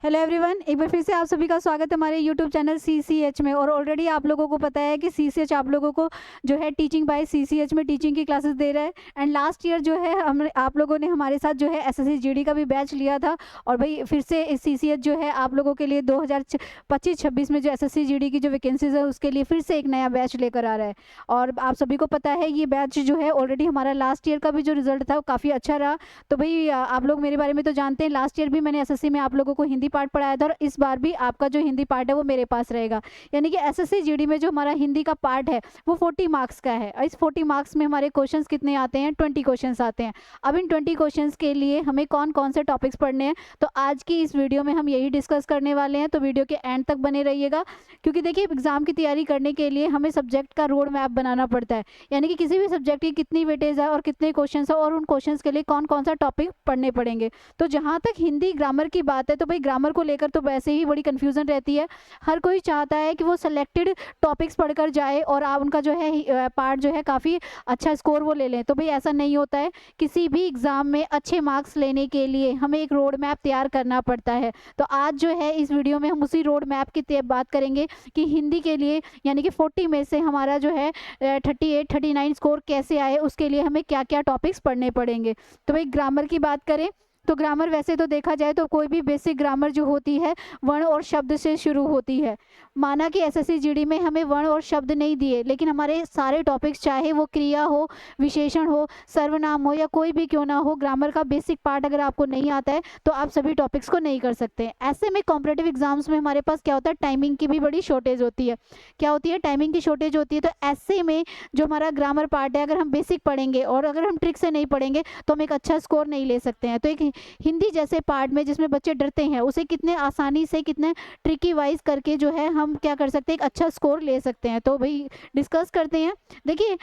Hello everyone, एक बार फिर से आप सभी का स्वागत है हमारे यूट्यूब चैनल CCH में। और ऑलरेडी आप लोगों को पता है कि CCH आप लोगों को जो है टीचिंग बाय CCH में टीचिंग की क्लासेस दे रहा है। एंड लास्ट ईयर जो है हम आप लोगों ने हमारे साथ जो है SSC GD का भी बैच लिया था। और भाई फिर से CCH जो है आप लोगों के लिए 2025-26 में जो SSC GD की जो वैकेंसीज है उसके लिए फिर से एक नया बैच लेकर आ रहा है। और आप सभी को पता है ये बैच जो है ऑलरेडी हमारा लास्ट ईयर का भी जो रिजल्ट था वो काफ़ी अच्छा रहा। तो भाई आप लोग मेरे बारे में तो जानते हैं, लास्ट ईयर भी मैंने SSC में आप लोगों को हिंदी पार्ट पढ़ाया था और इस बार भी आपका जो हिंदी पार्ट है वो मेरे पास रहेगा। यानी कि SSC GD में जो हमारा हिंदी का पार्ट है वो 40 मार्क्स का है। इस 40 मार्क्स में हमारे क्वेश्चंस कितने आते हैं? 20 क्वेश्चंस आते हैं। अब इन 20 क्वेश्चंस के लिए हमें कौन कौन से टॉपिक्स पढ़ने हैं, तो आज की इस वीडियो में हम यही डिस्कस करने वाले हैं। तो वीडियो के एंड तक बने रहिएगा, क्योंकि देखिए एग्जाम की तैयारी करने के लिए हमें सब्जेक्ट का रोड मैप बनाना पड़ता है। यानी कि किसी भी सब्जेक्ट की कितनी वेटेज है और कितने क्वेश्चन है और उन क्वेश्चन के लिए कौन कौन सा टॉपिक पढ़ने पड़ेंगे। तो जहाँ तक हिंदी ग्रामर की बात है, तो भाई ग्रामर को लेकर तो वैसे ही बड़ी कंफ्यूजन रहती है। हर कोई चाहता है कि वो सेलेक्टेड टॉपिक्स पढ़कर जाए और आप उनका जो है पार्ट जो है काफ़ी अच्छा स्कोर वो ले लें। तो भाई ऐसा नहीं होता है। किसी भी एग्ज़ाम में अच्छे मार्क्स लेने के लिए हमें एक रोड मैप तैयार करना पड़ता है। तो आज जो है इस वीडियो में हम उसी रोड मैप की बात करेंगे कि हिंदी के लिए यानी कि 40 में से हमारा जो है 38-39 स्कोर कैसे आए, उसके लिए हमें क्या क्या टॉपिक्स पढ़ने पड़ेंगे। तो भाई ग्रामर की बात करें तो ग्रामर वैसे तो देखा जाए तो कोई भी बेसिक ग्रामर जो होती है वर्ण और शब्द से शुरू होती है। माना कि SSC GD में हमें वर्ण और शब्द नहीं दिए, लेकिन हमारे सारे टॉपिक्स चाहे वो क्रिया हो, विशेषण हो, सर्वनाम हो या कोई भी क्यों ना हो, ग्रामर का बेसिक पार्ट अगर आपको नहीं आता है तो आप सभी टॉपिक्स को नहीं कर सकते। ऐसे में कॉम्पिटेटिव एग्जाम्स में हमारे पास क्या होता है, टाइमिंग की भी बड़ी शॉर्टेज होती है। क्या होती है? टाइमिंग की शॉर्टेज होती है। तो ऐसे में जो हमारा ग्रामर पार्ट है, अगर हम बेसिक पढ़ेंगे और अगर हम ट्रिक से नहीं पढ़ेंगे तो हम एक अच्छा स्कोर नहीं ले सकते हैं। तो एक हिंदी जैसे पार्ट में जिसमें बच्चे डरते हैं, उसे कितने आसानी से कितने ट्रिकी वाइज करके जो है हम क्या कर सकते हैं, एक अच्छा स्कोर ले सकते हैं। तो भाई डिस्कस करते हैं। देखिए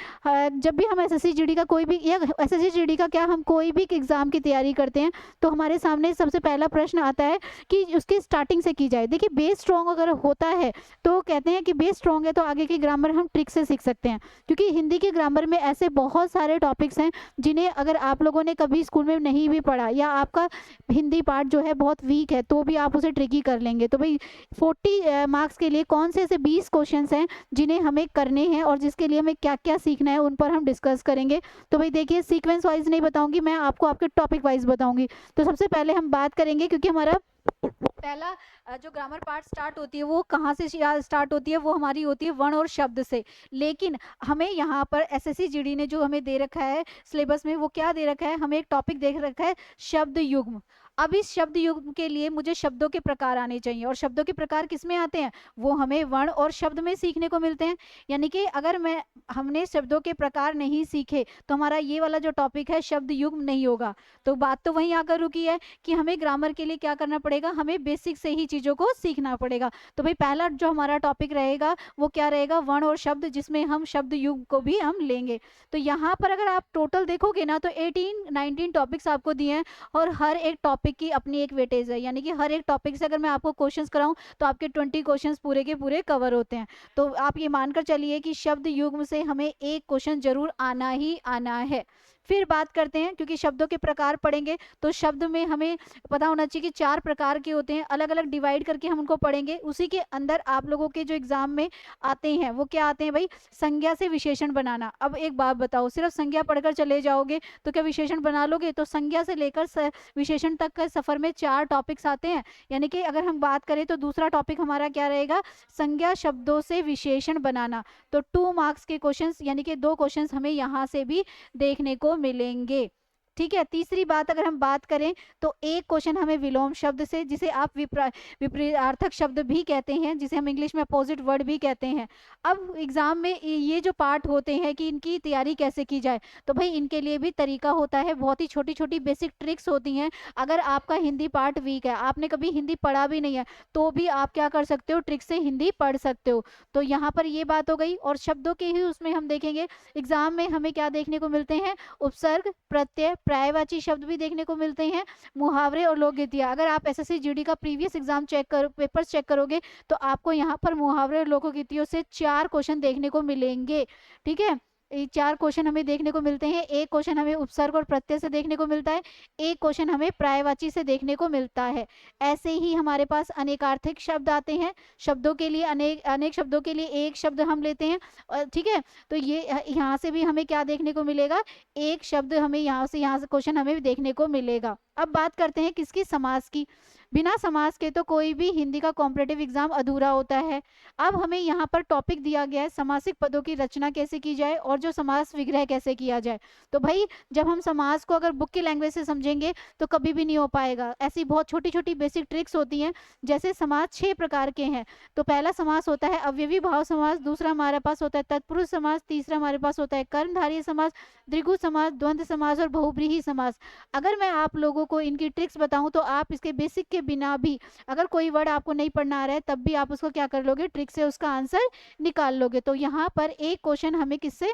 जब भी हम SSC GD का कोई भी या SSC GD का क्या हम कोई भी एग्जाम की तैयारी करते हैं तो हमारे सामने सबसे पहला प्रश्न आता है कि उसकी स्टार्टिंग से की जाए। देखिए बेस स्ट्रॉन्ग अगर होता है तो कहते हैं कि बेस स्ट्रॉन्ग है तो आगे की ग्रामर हम ट्रिक से सीख सकते हैं, क्योंकि हिंदी के ग्रामर में ऐसे बहुत सारे टॉपिक्स हैं जिन्हें अगर आप लोगों ने कभी स्कूल में नहीं भी पढ़ा या आपका हिंदी पार्ट जो है बहुत वीक है तो भी आप उसे ट्रिकी कर लेंगे। तो भाई 40 मार्क्स के लिए कौन से ऐसे 20 क्वेश्चंस हैं जिन्हें हमें करने हैं और जिसके लिए हमें क्या क्या सीखना है उन पर हम डिस्कस करेंगे। तो भाई देखिए सीक्वेंस वाइज नहीं बताऊंगी मैं आपको, आपके टॉपिक वाइज बताऊंगी। तो सबसे पहले हम बात करेंगे, क्योंकि हमारा पहला जो ग्रामर पार्ट स्टार्ट होती है वो कहाँ से स्टार्ट होती है, वो हमारी होती है वर्ण और शब्द से। लेकिन हमें यहाँ पर SSC GD ने जो हमें दे रखा है सिलेबस में, वो क्या दे रखा है, हमें एक टॉपिक दे रखा है शब्द युग्म। अब इस शब्द युग्म के लिए मुझे शब्दों के प्रकार आने चाहिए, और शब्दों के प्रकार किस में आते हैं, वो हमें वर्ण और शब्द में सीखने को मिलते हैं। यानी कि अगर हमने शब्दों के प्रकार नहीं सीखे तो हमारा ये वाला जो टॉपिक है शब्द युग्म नहीं होगा। तो बात तो वहीं आकर रुकी है कि हमें ग्रामर के लिए क्या करना पड़ेगा, हमें बेसिक से ही चीज़ों को सीखना पड़ेगा। तो भाई पहला जो हमारा टॉपिक रहेगा वो क्या रहेगा, वर्ण और शब्द, जिसमें हम शब्द युग को भी हम लेंगे। तो यहाँ पर अगर आप टोटल देखोगे ना तो 18-19 टॉपिक्स आपको दिए हैं और हर एक टॉपिक की अपनी एक वेटेज है। यानी कि हर एक टॉपिक से अगर मैं आपको क्वेश्चंस कराऊं तो आपके 20 क्वेश्चंस पूरे के पूरे कवर होते हैं। तो आप ये मानकर चलिए कि शब्द युग्म से हमें एक क्वेश्चन जरूर आना ही आना है। फिर बात करते हैं, क्योंकि शब्दों के प्रकार पढ़ेंगे तो शब्द में हमें पता होना चाहिए कि 4 प्रकार के होते हैं, अलग अलग डिवाइड करके हम उनको पढ़ेंगे। उसी के अंदर आप लोगों के जो एग्जाम में आते हैं वो क्या आते हैं भाई, संज्ञा से विशेषण बनाना। अब एक बात बताओ, सिर्फ संज्ञा पढ़कर चले जाओगे तो क्या विशेषण बना लोगे? तो संज्ञा से लेकर विशेषण तक का सफर में 4 टॉपिक्स आते हैं। यानी कि अगर हम बात करें तो दूसरा टॉपिक हमारा क्या रहेगा, संज्ञा शब्दों से विशेषण बनाना। तो 2 मार्क्स के क्वेश्चंस यानी कि 2 क्वेश्चंस हमें यहाँ से भी देखने को मिलेंगे। ठीक है। तीसरी बात अगर हम बात करें तो एक क्वेश्चन हमें विलोम शब्द से, जिसे आप विपरीतार्थक शब्द भी कहते हैं, जिसे हम इंग्लिश में अपोजिट वर्ड भी कहते हैं। अब एग्जाम में ये जो पार्ट होते हैं कि इनकी तैयारी कैसे की जाए, तो भाई इनके लिए भी तरीका होता है। बहुत ही छोटी छोटी बेसिक ट्रिक्स होती हैं। अगर आपका हिंदी पार्ट वीक है, आपने कभी हिंदी पढ़ा भी नहीं है, तो भी आप क्या कर सकते हो, ट्रिक से हिंदी पढ़ सकते हो। तो यहाँ पर ये बात हो गई। और शब्दों के ही उसमें हम देखेंगे एग्जाम में हमें क्या देखने को मिलते हैं, उपसर्ग, प्रत्यय, पर्यायवाची शब्द भी देखने को मिलते हैं, मुहावरे और लोकगीतियाँ। अगर आप SSC GD का प्रीवियस एग्जाम पेपर्स चेक करोगे तो आपको यहाँ पर मुहावरे और लोकगीतियों से 4 क्वेश्चन देखने को मिलेंगे। ठीक है। ये 4 क्वेश्चन हमें देखने को मिलते हैं। एक क्वेश्चन हमें उपसर्ग और प्रत्यय से देखने को मिलता है, एक क्वेश्चन हमें पर्यायवाची से देखने को मिलता है। ऐसे ही हमारे पास अनेकार्थक शब्द आते हैं, शब्दों के लिए अनेक अनेक शब्दों के लिए एक शब्द हम लेते हैं, ठीक है। तो ये यहाँ से भी हमें क्या देखने को मिलेगा, एक शब्द हमें यहाँ से क्वेश्चन हमें देखने को मिलेगा। अब बात करते हैं किसकी, समास की। बिना समास के तो कोई भी हिंदी का कॉम्पिटिटिव एग्जाम अधूरा होता है। अब हमें यहाँ पर टॉपिक दिया गया है समासिक पदों की रचना कैसे की जाए और जो समास विग्रह कैसे किया जाए। तो भाई जब हम समास को अगर बुक की लैंग्वेज से समझेंगे तो कभी भी नहीं हो पाएगा। ऐसी बहुत छोटी छोटी बेसिक ट्रिक्स होती हैं। जैसे समास 6 प्रकार के हैं। तो पहला समास होता है अव्ययी भाव समास, दूसरा हमारे पास होता है तत्पुरुष समास, तीसरा हमारे पास होता है कर्मधारय समास, द्विगु समास, द्वंद्व समास और बहुव्रीहि समास। अगर मैं आप लोगों को इनकी ट्रिक्स बताऊं तो आप इसके बेसिक के बिना भी, अगर कोई वर्ड आपको नहीं पढ़ना आ रहा है तब भी आप उसको क्या कर लोगे, ट्रिक से उसका आंसर निकाल लोगे। तो यहाँ पर एक क्वेश्चन हमें किससे,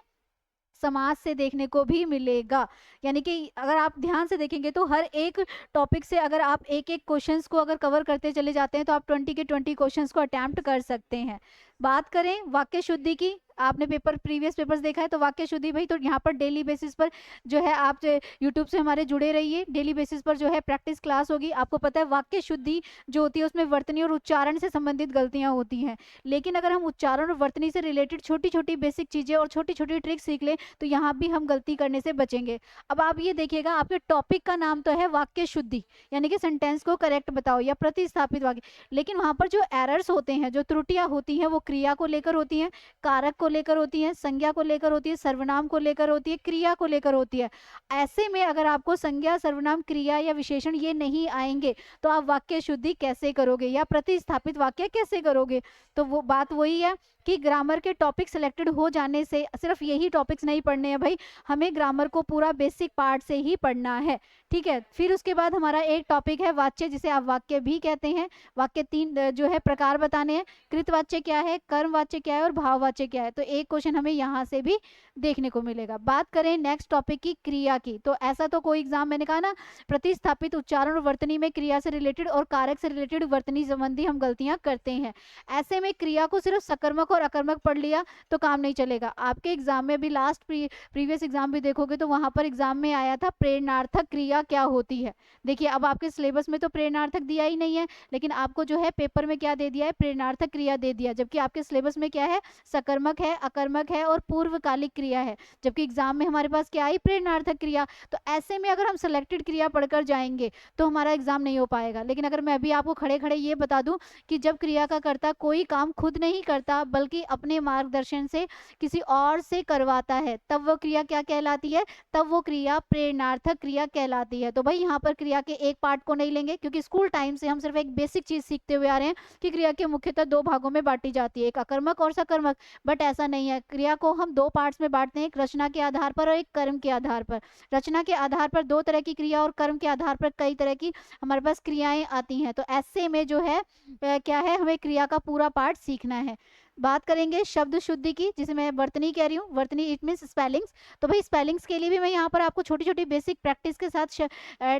समाज से देखने को भी मिलेगा। यानी कि अगर आप ध्यान से देखेंगे तो हर एक टॉपिक से अगर आप एक एक क्वेश्चंस को अगर कवर करते चले जाते हैं तो आप 20 के 20 क्वेश्चंस को अटेम्प्ट कर सकते हैं। बात करें वाक्य शुद्धि की, आपने प्रीवियस पेपर्स देखा है तो वाक्य शुद्धि भाई तो यहाँ पर डेली बेसिस पर जो है आप यूट्यूब से हमारे जुड़े रहिए। डेली बेसिस पर जो है प्रैक्टिस क्लास होगी। आपको पता है वाक्य शुद्धि जो होती है उसमें वर्तनी और उच्चारण से संबंधित गलतियाँ होती हैं, लेकिन अगर हम उच्चारण और वर्तनी से रिलेटेड छोटी छोटी बेसिक चीज़ें और छोटी छोटी ट्रिक्स सीख लें तो यहाँ भी हम गलती करने से बचेंगे। अब आप ये देखिएगा, आपके टॉपिक का नाम तो है वाक्य शुद्धि, यानी कि सेंटेंस को करेक्ट बताओ या प्रतिस्थापित वाक्य, लेकिन वहाँ पर जो एरर्स होते हैं, जो त्रुटियाँ होती हैं वो क्रिया को लेकर होती हैं, कारक को लेकर होती है, संज्ञा को लेकर होती है, सर्वनाम को लेकर होती है, क्रिया को लेकर होती है। ऐसे में अगर आपको संज्ञा, सर्वनाम, क्रिया या विशेषण ये नहीं आएंगे तो आप वाक्य शुद्धि कैसे करोगे या प्रतिस्थापित वाक्य कैसे करोगे। तो वो बात वही है कि ग्रामर के टॉपिक सिलेक्टेड हो जाने से सिर्फ यही टॉपिक्स नहीं पढ़ने हैं भाई, हमें ग्रामर को पूरा बेसिक पार्ट से ही पढ़ना है, ठीक है। फिर उसके बाद हमारा एक टॉपिक है वाच्य, जिसे आप वाक्य भी कहते हैं। वाक्य 3 जो है प्रकार बताने हैं, कृतवाच्य क्या है, कर्मवाच्य क्या है और भाववाच्य क्या है। तो एक क्वेश्चन हमें यहाँ से भी देखने को मिलेगा। बात करें नेक्स्ट टॉपिक की, क्रिया की, तो ऐसा तो कोई एग्जाम, मैंने कहा ना, प्रतिस्थापित, उच्चारण और वर्तनी में क्रिया से रिलेटेड और कारक से रिलेटेड वर्तनी संबंधी हम गलतियां करते हैं। ऐसे में क्रिया को सिर्फ सकर्मक और अकर्मक पढ़ लिया तो काम नहीं चलेगा। आपके एग्जाम में भी लास्ट प्रीवियस एग्जाम भी देखोगे तो वहां पर एग्जाम में आया था प्रेरणार्थक क्रिया क्या होती है। देखिए अब आपके सिलेबस में तो प्रेरणार्थक दिया ही नहीं है, लेकिन आपको जो है पेपर में क्या दे दिया है, प्रेरणार्थक क्रिया दे दिया, जबकि आपके सिलेबस में क्या है, सकर्मक है, अकर्मक है और पूर्वकालिक क्रिया है, जबकि एग्जाम में हमारे पास क्या आई, प्रेरणार्थक क्रिया। तो ऐसे में अगर हम सिलेक्टेड क्रिया पढ़कर जाएंगे तो हमारा एग्जाम नहीं हो पाएगा। लेकिन अगर मैं अभी आपको खड़े खड़े ये बता दूं कि जब क्रिया का कर्ता कोई काम खुद नहीं करता बल्कि अपने मार्गदर्शन से किसी और से करवाता है, तब वो क्रिया क्या कहलाती है, तब वो क्रिया प्रेरणार्थक क्रिया कहलाती है। तो भाई यहाँ पर क्रिया के एक पार्ट को नहीं लेंगे, क्योंकि स्कूल टाइम से हम सिर्फ एक बेसिक चीज सीखते हुए आ रहे हैं कि क्रिया के मुख्यतः 2 भागों में बांटी जाती है, एक अकर्मक और सकर्मक। बट ऐसा नहीं है, क्रिया को हम 2 पार्ट्स में बांटते हैं, एक रचना के आधार पर और एक कर्म के आधार पर। रचना के आधार पर 2 तरह की क्रिया और कर्म के आधार पर कई तरह की हमारे पास क्रियाएं आती हैं। तो ऐसे में जो है क्या है, हमें क्रिया का पूरा पार्ट सीखना है। बात करेंगे शब्द शुद्धि की, जिसे मैं वर्तनी कह रही हूँ, वर्तनी इट मीन्स स्पेलिंग्स। तो भाई स्पेलिंग्स के लिए भी मैं यहाँ पर आपको छोटी छोटी बेसिक प्रैक्टिस के साथ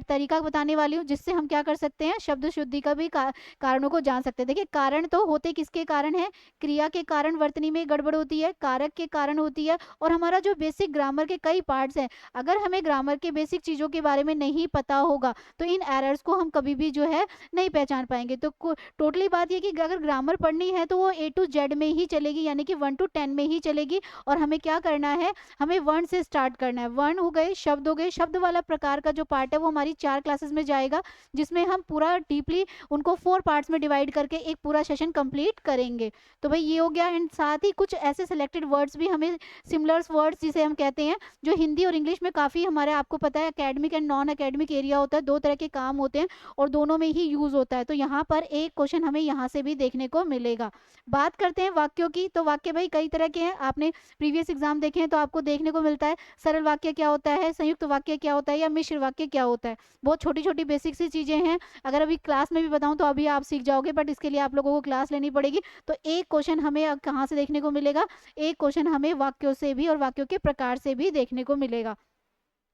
तरीका बताने वाली हूँ, जिससे हम क्या कर सकते हैं, शब्द शुद्धि का भी कारणों को जान सकते हैं। देखिए कारण तो होते किसके कारण है, क्रिया के कारण वर्तनी में गड़बड़ होती है, कारक के कारण होती है, और हमारा जो बेसिक ग्रामर के कई पार्ट्स हैं, अगर हमें ग्रामर के बेसिक चीज़ों के बारे में नहीं पता होगा तो इन एरर्स को हम कभी भी जो है नहीं पहचान पाएंगे। तो टोटली बात ये कि अगर ग्रामर पढ़नी है तो वो A to Z में ही चलेगी, यानी कि 1 to 10 में ही चलेगी। और हमें क्या करना है, हमें वर्ण से स्टार्ट करना है। वर्ण हो गए, शब्द हो गए, शब्द वाला प्रकार का जो पार्ट है वो हमारी 4 क्लासेस में जाएगा, जिसमें हम पूरा डीपली उनको 4 पार्ट्स में डिवाइड करके एक पूरा सेशन कंप्लीट करेंगे। तो भाई ये हो गया। एंड साथ ही कुछ ऐसे सिलेक्टेड वर्ड्स भी हमें, सिमिलर्स वर्ड्स जिसे हम कहते हैं, जो हिंदी और इंग्लिश में काफ़ी हमारे, आपको पता है academic and non academic area होता है, 2 तरह के काम होते हैं और दोनों में ही यूज होता है। तो यहाँ पर एक क्वेश्चन हमें यहाँ से भी देखने को मिलेगा। बात करते हैं वाक्यों की, तो वाक्य भाई कई तरह के हैं, आपने प्रीवियस एग्जाम देखे हैं तो आपको देखने को मिलता है सरल वाक्य क्या होता है, संयुक्त वाक्य क्या होता है या मिश्र वाक्य क्या होता है। बहुत छोटी छोटी बेसिक सी चीजें हैं, अगर अभी क्लास में भी बताऊं तो अभी आप सीख जाओगे, बट इसके लिए आप लोगों को क्लास लेनी पड़ेगी। तो एक क्वेश्चन हमें कहाँ से देखने को मिलेगा, एक क्वेश्चन हमें वाक्यों से भी और वाक्यों के प्रकार से भी देखने को मिलेगा।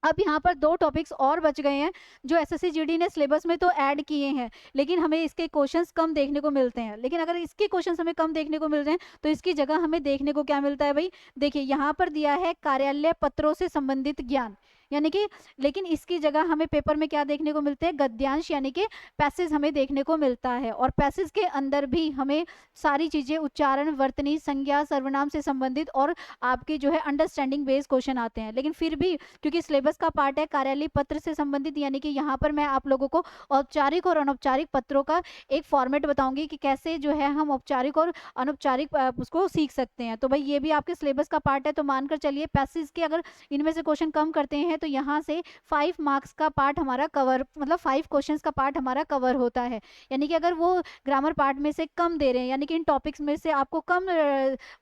अब यहाँ पर 2 टॉपिक्स और बच गए हैं जो एसएससी जीडी ने सिलेबस में तो ऐड किए हैं, लेकिन हमें इसके क्वेश्चंस कम देखने को मिलते हैं। लेकिन अगर इसके क्वेश्चंस हमें कम देखने को मिल रहे हैं तो इसकी जगह हमें देखने को क्या मिलता है भाई, देखिए यहाँ पर दिया है कार्यालय पत्रों से संबंधित ज्ञान, यानी कि, लेकिन इसकी जगह हमें पेपर में क्या देखने को मिलते हैं, गद्यांश यानी कि पैसेज हमें देखने को मिलता है। और पैसेज के अंदर भी हमें सारी चीज़ें उच्चारण, वर्तनी, संज्ञा, सर्वनाम से संबंधित और आपके जो है अंडरस्टैंडिंग बेस्ड क्वेश्चन आते हैं। लेकिन फिर भी क्योंकि सिलेबस का पार्ट है कार्यालय पत्र से संबंधित, यानी कि यहाँ पर मैं आप लोगों को औपचारिक और अनौपचारिक पत्रों का एक फॉर्मेट बताऊंगी कि कैसे जो है हम औपचारिक और अनौपचारिक उसको सीख सकते हैं। तो भाई ये भी आपके सिलेबस का पार्ट है, तो मानकर चलिए पैसेज के अगर इनमें से क्वेश्चन कम करते हैं तो यहाँ से 5 मार्क्स का पार्ट हमारा कवर, मतलब 5 क्वेश्चंस का पार्ट हमारा कवर होता है। यानी कि अगर वो ग्रामर पार्ट में से कम दे रहे हैं, यानी कि इन टॉपिक्स में से आपको कम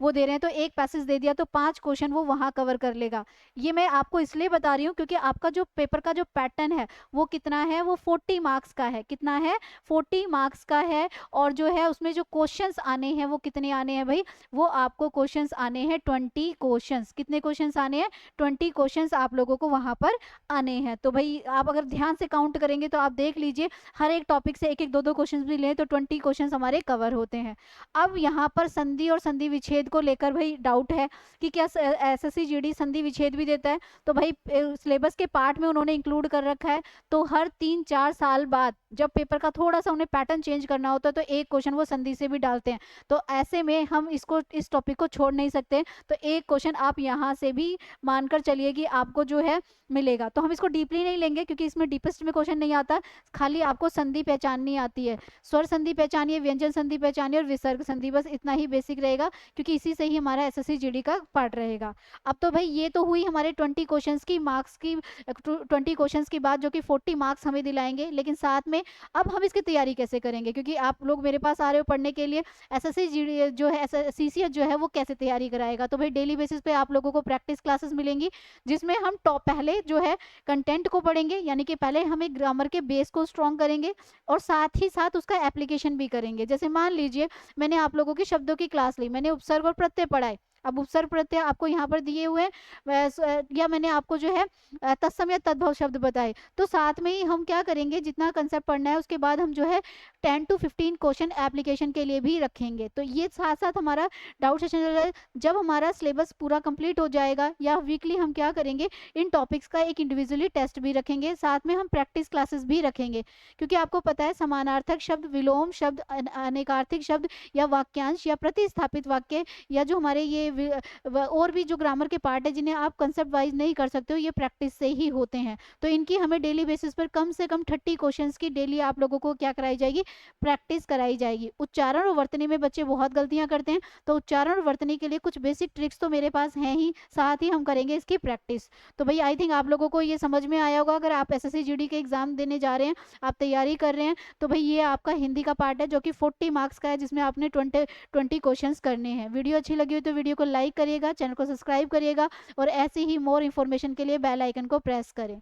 वो दे रहे हैं, तो एक पैसेज दे दिया तो 5 क्वेश्चन वो वहाँ कवर कर लेगा। ये मैं आपको इसलिए बता रही हूँ क्योंकि आपका जो पेपर का जो पैटर्न है वो कितना है, वो 40 मार्क्स का है। कितना है, 40 मार्क्स का है। और जो है उसमें जो क्वेश्चंस आने हैं वो कितने आने हैं भाई, वो आपको क्वेश्चंस आने हैं 20 क्वेश्चंस। कितने क्वेश्चंस आने हैं, 20 क्वेश्चंस आप लोगों को वहां पर आने हैं। तो भाई आप अगर ध्यान से काउंट करेंगे तो आप देख लीजिए हर एक टॉपिक से एक एक दो दो क्वेश्चंस भी लें तो 20 क्वेश्चंस हमारे कवर होते हैं। अब यहाँ पर संधि और संधि विच्छेद को लेकर भाई डाउट है कि क्या एसएससी जीडी संधि विच्छेद भी देता है। तो भाई सिलेबस के पार्ट में उन्होंने इंक्लूड कर रखा है, तो हर 3-4 साल बाद जब पेपर का थोड़ा सा उन्हें पैटर्न चेंज करना होता है तो एक क्वेश्चन वो संधि से भी डालते हैं। तो ऐसे में हम इसको, इस टॉपिक को छोड़ नहीं सकते, तो एक क्वेश्चन आप यहाँ से भी मानकर चलिए कि आपको जो है मिलेगा। तो हम इसको डीपली नहीं लेंगे क्योंकि इसमें डीपेस्ट में क्वेश्चन नहीं आता, खाली आपको संधि पहचाननी आती है। स्वर संधि पहचानिए, व्यंजन संधि पहचानिए और विसर्ग संधि, बस इतना ही बेसिक रहेगा क्योंकि इसी से ही हमारा एसएससी जीडी का पार्ट रहेगा। अब तो भाई ये तो हुई हमारे 20 क्वेश्चंस की मार्क्स की 20 क्वेश्चंस की बात, जो कि 40 मार्क्स हमें दिलाएंगे। लेकिन साथ में अब हम इसकी तैयारी कैसे करेंगे, क्योंकि आप लोग मेरे पास आ रहे हो पढ़ने के लिए, एसएससी जीडी जो है सीसीएच जो है वो कैसे तैयारी कराएगा। तो भाई डेली बेसिस पे आप लोगों को प्रैक्टिस क्लासेस मिलेंगी जिसमें हम पहले जो है कंटेंट को पढ़ेंगे, यानी कि पहले हमें ग्रामर के बेस को स्ट्रॉन्ग करेंगे और साथ ही साथ उसका एप्लीकेशन भी करेंगे। जैसे मान लीजिए मैंने आप लोगों की शब्दों की क्लास ली, मैंने उपसर्ग और प्रत्यय पढ़ाए। अब उपसर्ग प्रत्यय आपको यहाँ पर दिए हुए हैं, या मैंने आपको जो है तत्सम या तद्भव शब्द बताए, तो साथ में ही हम क्या करेंगे, जितना कंसेप्ट पढ़ना है उसके बाद हम जो है 10 to 15 क्वेश्चन एप्लीकेशन के लिए भी रखेंगे। तो ये साथ साथ हमारा डाउट सेशन चल रहा है। जब हमारा सिलेबस पूरा कंप्लीट हो जाएगा या वीकली हम क्या करेंगे, इन टॉपिक्स का एक इंडिविजुअली टेस्ट भी रखेंगे, साथ में हम प्रैक्टिस क्लासेस भी रखेंगे। क्योंकि आपको पता है समानार्थक शब्द, विलोम शब्द, अनेकार्थिक शब्द या वाक्यांश या प्रतिस्थापित वाक्य या जो हमारे ये और भी जो ग्रामर के पार्ट है जिन्हें आप कंसेप्ट वाइज नहीं कर सकते हो, ये प्रैक्टिस से ही होते हैं। तो इनकी हमें डेली बेसिस पर कम से कम 30 क्वेश्चंस की डेली आप लोगों को क्या कराई जाएगी, प्रैक्टिस कराई जाएगी। उच्चारण और वर्तनी में बच्चे बहुत गलतियां करते हैं, तो उच्चारण और वर्तनी के लिए कुछ बेसिक ट्रिक्स तो मेरे पास हैं ही, साथ ही हम करेंगे इसकी प्रैक्टिस। तो भाई आई थिंक आप लोगों को ये समझ में आया होगा। अगर आप एसएससी जीडी के एग्जाम देने जा रहे हैं, आप तैयारी कर रहे हैं, तो भाई ये आपका हिंदी का पार्ट है जो कि 40 मार्क्स का है, जिसमें आपने 20 क्वेश्चंस करने हैं। वीडियो अच्छी लगी हो तो वीडियो को लाइक करिएगा, चैनल को सब्सक्राइब करिएगा और ऐसे ही मोर इन्फॉर्मेशन के लिए बेल आइकन को प्रेस करें।